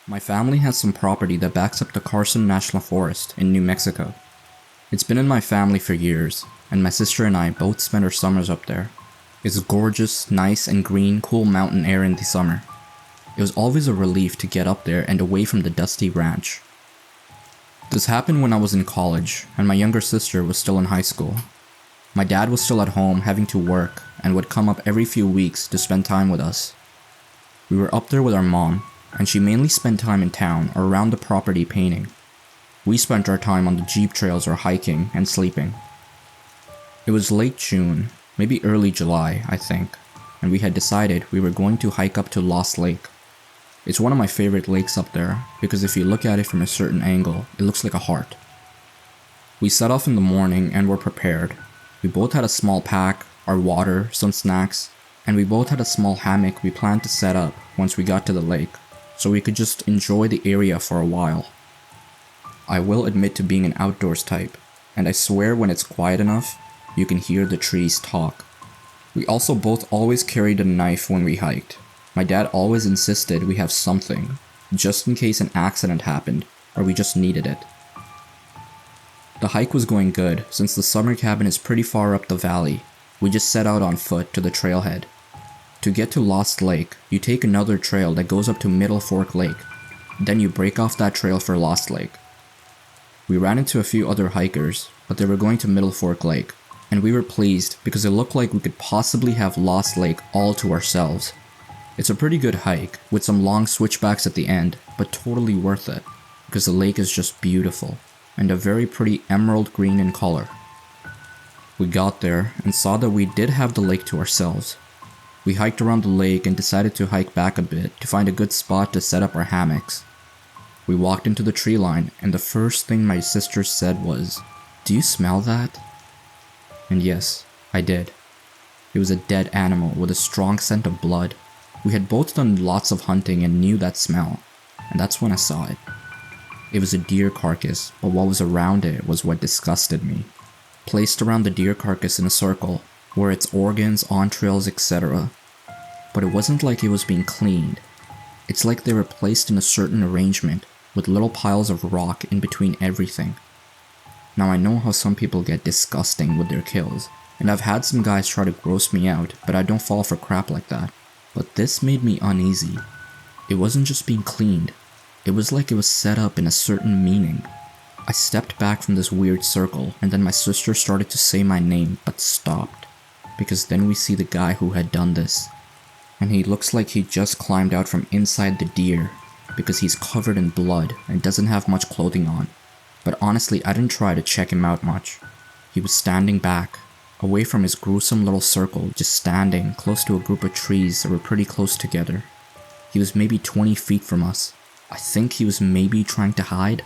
My family has some property that backs up the Carson National Forest in New Mexico. It's been in my family for years, and my sister and I both spend our summers up there. It's gorgeous, nice and green, cool mountain air in the summer. It was always a relief to get up there and away from the dusty ranch. This happened when I was in college, and my younger sister was still in high school. My dad was still at home having to work and would come up every few weeks to spend time with us. We were up there with our mom, and she mainly spent time in town or around the property painting. We spent our time on the jeep trails or hiking and sleeping. It was late June, maybe early July, I think, and we had decided we were going to hike up to Lost Lake. It's one of my favorite lakes up there because if you look at it from a certain angle, it looks like a heart. We set off in the morning and were prepared. We both had a small pack, our water, some snacks, and we both had a small hammock we planned to set up once we got to the lake, so we could just enjoy the area for a while. I will admit to being an outdoors type, and I swear when it's quiet enough, you can hear the trees talk. We also both always carried a knife when we hiked. My dad always insisted we have something, just in case an accident happened, or we just needed it. The hike was going good, since the summer cabin is pretty far up the valley. We just set out on foot to the trailhead. To get to Lost Lake, you take another trail that goes up to Middle Fork Lake. Then you break off that trail for Lost Lake. We ran into a few other hikers, but they were going to Middle Fork Lake, and we were pleased because it looked like we could possibly have Lost Lake all to ourselves. It's a pretty good hike, with some long switchbacks at the end, but totally worth it, because the lake is just beautiful, and a very pretty emerald green in color. We got there and saw that we did have the lake to ourselves. We hiked around the lake and decided to hike back a bit to find a good spot to set up our hammocks. We walked into the tree line, and the first thing my sister said was, "Do you smell that?" And yes, I did. It was a dead animal with a strong scent of blood. We had both done lots of hunting and knew that smell, and that's when I saw it. It was a deer carcass, but what was around it was what disgusted me. Placed around the deer carcass in a circle were its organs, entrails, etc. But it wasn't like it was being cleaned. It's like they were placed in a certain arrangement with little piles of rock in between everything. Now I know how some people get disgusting with their kills, and I've had some guys try to gross me out, but I don't fall for crap like that. But this made me uneasy. It wasn't just being cleaned. It was like it was set up in a certain meaning. I stepped back from this weird circle, and then my sister started to say my name, but stopped. Because then we see the guy who had done this. And he looks like he just climbed out from inside the deer, because he's covered in blood and doesn't have much clothing on. But honestly, I didn't try to check him out much. He was standing back, away from his gruesome little circle, just standing close to a group of trees that were pretty close together. He was maybe 20 feet from us. I think he was maybe trying to hide.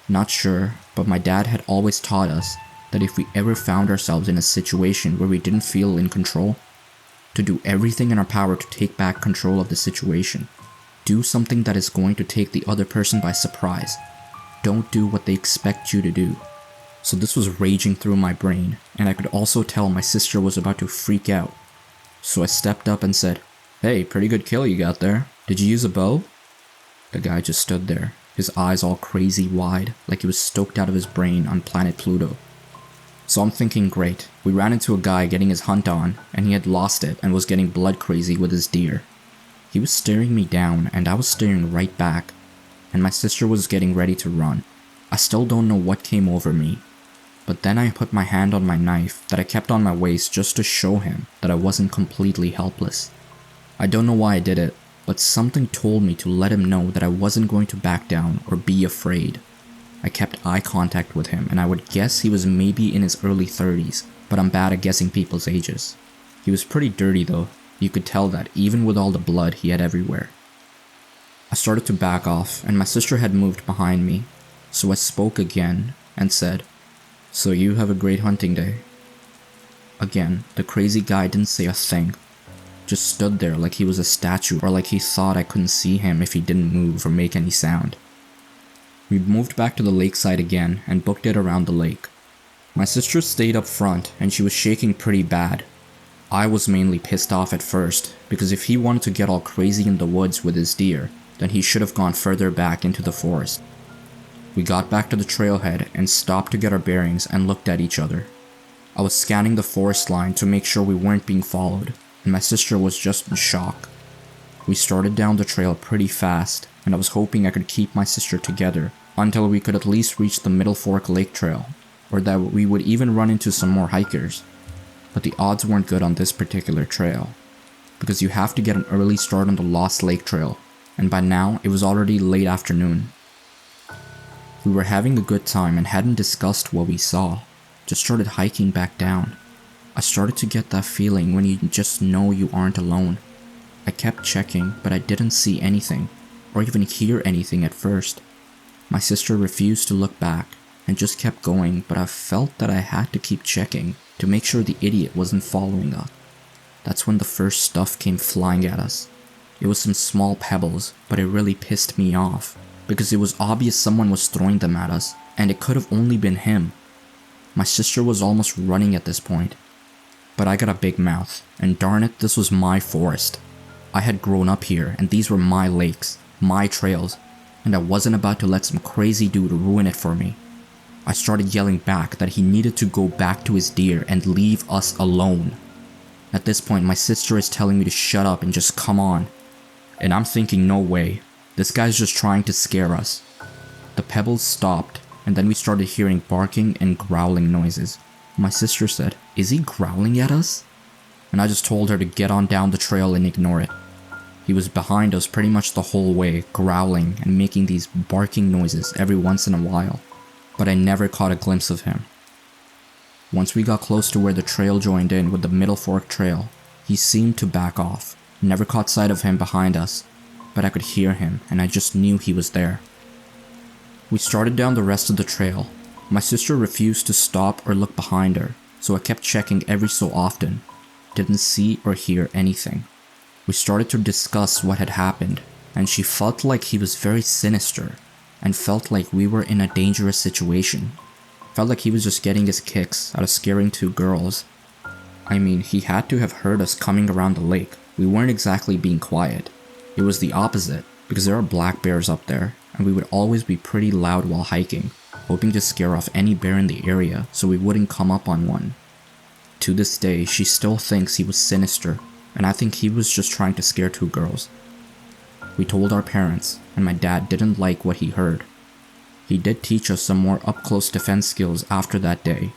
Not sure, but my dad had always taught us that if we ever found ourselves in a situation where we didn't feel in control, to do everything in our power to take back control of the situation. Do something that is going to take the other person by surprise. Don't do what they expect you to do. So this was raging through my brain, and I could also tell my sister was about to freak out. So I stepped up and said, "Hey, pretty good kill you got there. Did you use a bow?" The guy just stood there, his eyes all crazy wide, like he was stoked out of his brain on planet Pluto. So I'm thinking, great, we ran into a guy getting his hunt on, and he had lost it and was getting blood crazy with his deer. He was staring me down, and I was staring right back, and my sister was getting ready to run. I still don't know what came over me, but then I put my hand on my knife that I kept on my waist just to show him that I wasn't completely helpless. I don't know why I did it, but something told me to let him know that I wasn't going to back down or be afraid. I kept eye contact with him, and I would guess he was maybe in his early 30s, but I'm bad at guessing people's ages. He was pretty dirty though. You could tell that even with all the blood he had everywhere. I started to back off, and my sister had moved behind me, so I spoke again and said, "So you have a great hunting day." Again, the crazy guy didn't say a thing. Just stood there like he was a statue, or like he thought I couldn't see him if he didn't move or make any sound. We moved back to the lakeside again and booked it around the lake. My sister stayed up front and she was shaking pretty bad. I was mainly pissed off at first, because if he wanted to get all crazy in the woods with his deer, then he should have gone further back into the forest. We got back to the trailhead and stopped to get our bearings and looked at each other. I was scanning the forest line to make sure we weren't being followed, and my sister was just in shock. We started down the trail pretty fast, and I was hoping I could keep my sister together until we could at least reach the Middle Fork Lake Trail, or that we would even run into some more hikers. But the odds weren't good on this particular trail, because you have to get an early start on the Lost Lake Trail, and by now it was already late afternoon. We were having a good time and hadn't discussed what we saw, just started hiking back down. I started to get that feeling when you just know you aren't alone. I kept checking, but I didn't see anything, or even hear anything at first. My sister refused to look back, and just kept going, but I felt that I had to keep checking to make sure the idiot wasn't following us. That's when the first stuff came flying at us. It was some small pebbles, but it really pissed me off, because it was obvious someone was throwing them at us, and it could have only been him. My sister was almost running at this point, but I got a big mouth, and darn it, this was my forest. I had grown up here, and these were my lakes, my trails, and I wasn't about to let some crazy dude ruin it for me. I started yelling back that he needed to go back to his deer and leave us alone. At this point, my sister is telling me to shut up and just come on. And I'm thinking, no way, this guy's just trying to scare us. The pebbles stopped, and then we started hearing barking and growling noises. My sister said, "Is he growling at us?" And I just told her to get on down the trail and ignore it. He was behind us pretty much the whole way, growling and making these barking noises every once in a while, but I never caught a glimpse of him. Once we got close to where the trail joined in with the Middle Fork Trail, he seemed to back off. Never caught sight of him behind us, but I could hear him and I just knew he was there. We started down the rest of the trail. My sister refused to stop or look behind her, so I kept checking every so often. Didn't see or hear anything. We started to discuss what had happened, and she felt like he was very sinister, and felt like we were in a dangerous situation. Felt like he was just getting his kicks out of scaring two girls. I mean, he had to have heard us coming around the lake. We weren't exactly being quiet. It was the opposite, because there are black bears up there, and we would always be pretty loud while hiking, hoping to scare off any bear in the area so we wouldn't come up on one. To this day, she still thinks he was sinister, and I think he was just trying to scare two girls. We told our parents, and my dad didn't like what he heard. He did teach us some more up-close defense skills after that day,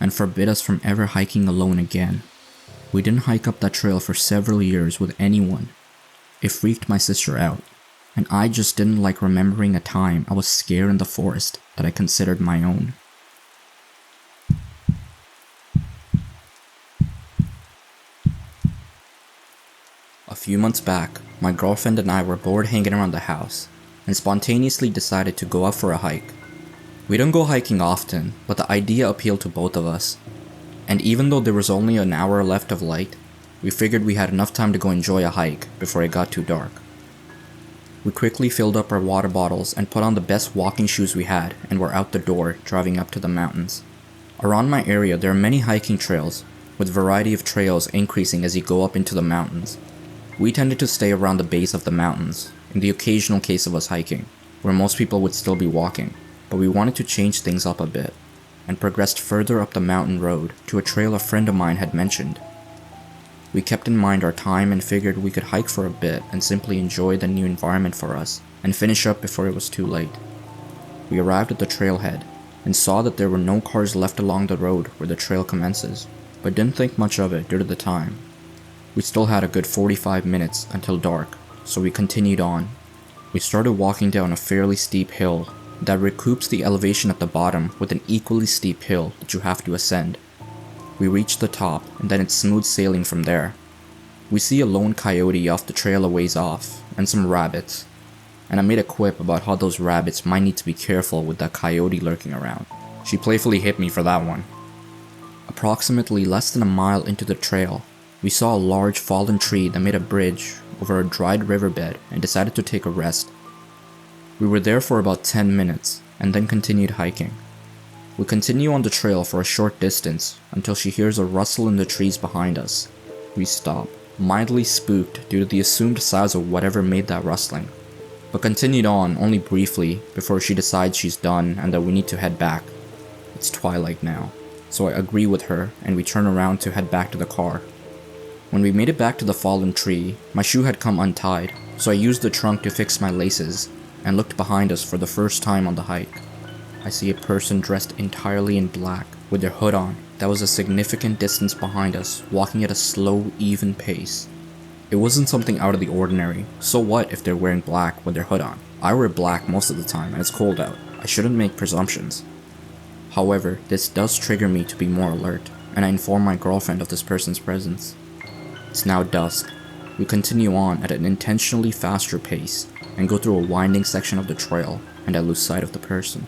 and forbid us from ever hiking alone again. We didn't hike up that trail for several years with anyone. It freaked my sister out, and I just didn't like remembering a time I was scared in the forest that I considered my own. A few months back, my girlfriend and I were bored hanging around the house, and spontaneously decided to go out for a hike. We don't go hiking often, but the idea appealed to both of us. And even though there was only an hour left of light, we figured we had enough time to go enjoy a hike before it got too dark. We quickly filled up our water bottles and put on the best walking shoes we had and were out the door, driving up to the mountains. Around my area there are many hiking trails, with variety of trails increasing as you go up into the mountains. We tended to stay around the base of the mountains, in the occasional case of us hiking, where most people would still be walking, but we wanted to change things up a bit, and progressed further up the mountain road to a trail a friend of mine had mentioned. We kept in mind our time and figured we could hike for a bit and simply enjoy the new environment for us, and finish up before it was too late. We arrived at the trailhead, and saw that there were no cars left along the road where the trail commences, but didn't think much of it due to the time. We still had a good 45 minutes until dark, so we continued on. We started walking down a fairly steep hill that recoups the elevation at the bottom with an equally steep hill that you have to ascend. We reached the top, and then it's smooth sailing from there. We see a lone coyote off the trail a ways off, and some rabbits. And I made a quip about how those rabbits might need to be careful with that coyote lurking around. She playfully hit me for that one. Approximately less than a mile into the trail, we saw a large fallen tree that made a bridge over a dried riverbed and decided to take a rest. We were there for about 10 minutes, and then continued hiking. We continue on the trail for a short distance until she hears a rustle in the trees behind us. We stop, mildly spooked due to the assumed size of whatever made that rustling. but continued on only briefly before she decides she's done and that we need to head back. It's twilight now, so I agree with her and we turn around to head back to the car. When we made it back to the fallen tree, my shoe had come untied, so I used the trunk to fix my laces and looked behind us for the first time on the hike. I see a person dressed entirely in black with their hood on that was a significant distance behind us, walking at a slow, even pace. It wasn't something out of the ordinary. So what if they're wearing black with their hood on? I wear black most of the time and it's cold out. I shouldn't make presumptions. However, this does trigger me to be more alert, and I inform my girlfriend of this person's presence. It's now dusk. We continue on at an intentionally faster pace and go through a winding section of the trail, and I lose sight of the person.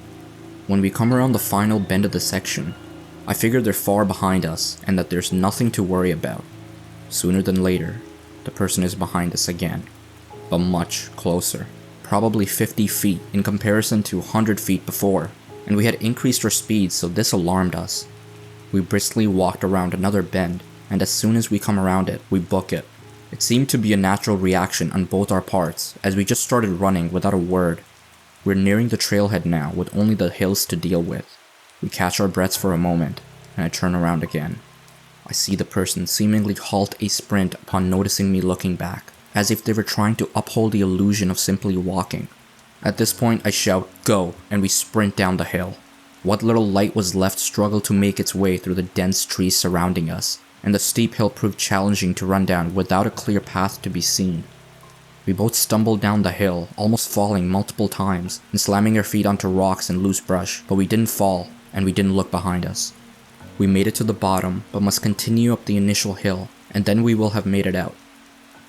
When we come around the final bend of the section, I figure they're far behind us and that there's nothing to worry about. Sooner than later, the person is behind us again, but much closer, probably 50 feet in comparison to 100 feet before, and we had increased our speed, so this alarmed us. We briskly walked around another bend, and as soon as we come around it, we book it. It seemed to be a natural reaction on both our parts, as we just started running without a word. We're nearing the trailhead now with only the hills to deal with. We catch our breaths for a moment, and I turn around again. I see the person seemingly halt a sprint upon noticing me looking back, as if they were trying to uphold the illusion of simply walking. At this point I shout, "Go!" and we sprint down the hill. What little light was left struggled to make its way through the dense trees surrounding us, and the steep hill proved challenging to run down without a clear path to be seen. We both stumbled down the hill, almost falling multiple times and slamming our feet onto rocks and loose brush, but we didn't fall and we didn't look behind us. We made it to the bottom, but must continue up the initial hill, and then we will have made it out.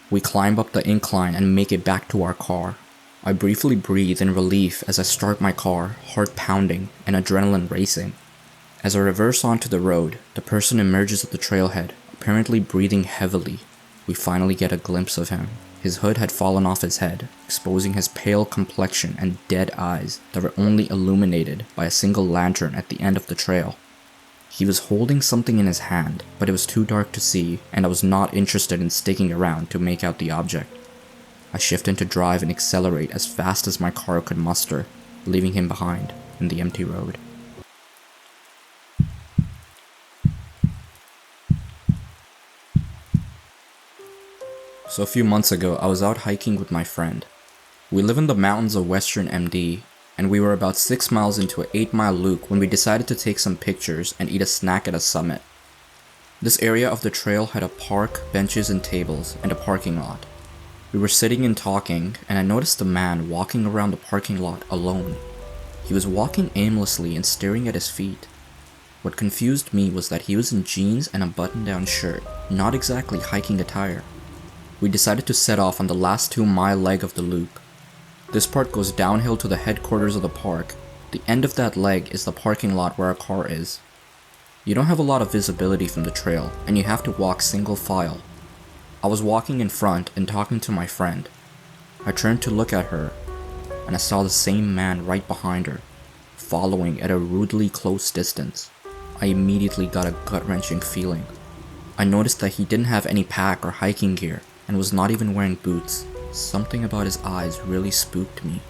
We climb up the incline and make it back to our car. I briefly breathe in relief as I start my car, heart pounding and adrenaline racing. As I reverse onto the road, the person emerges at the trailhead, apparently breathing heavily. We finally get a glimpse of him. His hood had fallen off his head, exposing his pale complexion and dead eyes that were only illuminated by a single lantern at the end of the trail. He was holding something in his hand, but it was too dark to see, and I was not interested in sticking around to make out the object. I shift into drive and accelerate as fast as my car could muster, leaving him behind in the empty road. So a few months ago, I was out hiking with my friend. We live in the mountains of Western MD, and we were about 6 miles into an 8-mile loop when we decided to take some pictures and eat a snack at a summit. This area of the trail had a park, benches and tables, and a parking lot. We were sitting and talking, and I noticed a man walking around the parking lot alone. He was walking aimlessly and staring at his feet. What confused me was that he was in jeans and a button-down shirt, not exactly hiking attire. We decided to set off on the last 2-mile leg of the loop. This part goes downhill to the headquarters of the park. The end of that leg is the parking lot where our car is. You don't have a lot of visibility from the trail, and you have to walk single file. I was walking in front and talking to my friend. I turned to look at her, and I saw the same man right behind her, following at a rudely close distance. I immediately got a gut-wrenching feeling. I noticed that he didn't have any pack or hiking gear, and was not even wearing boots. Something about his eyes really spooked me.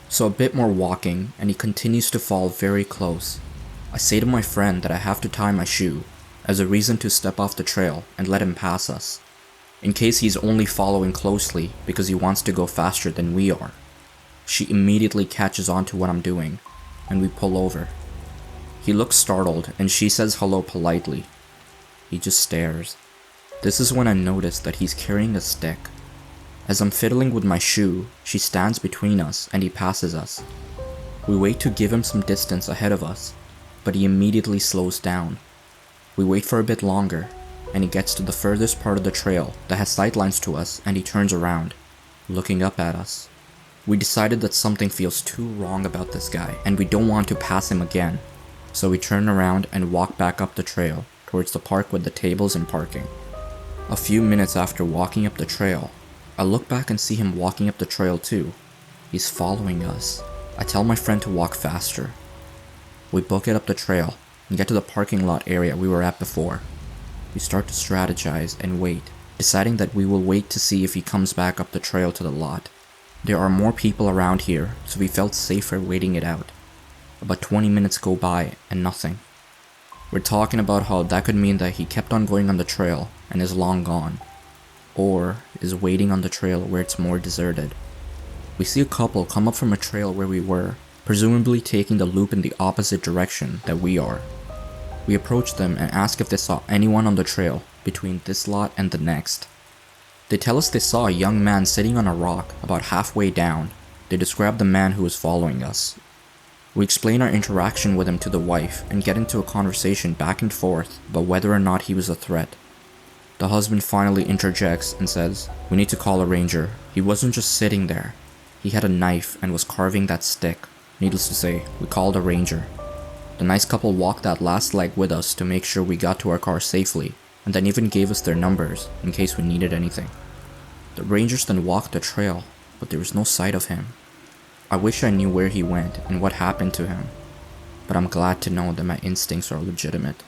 So a bit more walking, and he continues to fall very close. I say to my friend that I have to tie my shoe, as a reason to step off the trail and let him pass us, in case he's only following closely because he wants to go faster than we are. She immediately catches on to what I'm doing, and we pull over. He looks startled, and she says hello politely. He just stares. This is when I notice that he's carrying a stick. As I'm fiddling with my shoe, she stands between us and he passes us. We wait to give him some distance ahead of us, but he immediately slows down. We wait for a bit longer, and he gets to the furthest part of the trail that has sightlines to us, and he turns around, looking up at us. We decided that something feels too wrong about this guy, and we don't want to pass him again, so we turn around and walk back up the trail towards the park with the tables and parking. A few minutes after walking up the trail, I look back and see him walking up the trail too. He's following us. I tell my friend to walk faster. We book it up the trail and get to the parking lot area we were at before. We start to strategize and wait, deciding that we will wait to see if he comes back up the trail to the lot. There are more people around here, so we felt safer waiting it out. About 20 minutes go by and nothing. We're talking about how that could mean that he kept on going on the trail and is long gone, or is waiting on the trail where it's more deserted. We see a couple come up from a trail where we were, presumably taking the loop in the opposite direction that we are. We approach them and ask if they saw anyone on the trail between this lot and the next. They tell us they saw a young man sitting on a rock about halfway down. They describe the man who was following us. We explain our interaction with him to the wife and get into a conversation back and forth about whether or not he was a threat. The husband finally interjects and says, "We need to call a ranger. He wasn't just sitting there. He had a knife and was carving that stick." Needless to say, we called a ranger. The nice couple walked that last leg with us to make sure we got to our car safely, and then even gave us their numbers in case we needed anything. The rangers then walked the trail, but there was no sight of him. I wish I knew where he went and what happened to him, but I'm glad to know that my instincts are legitimate.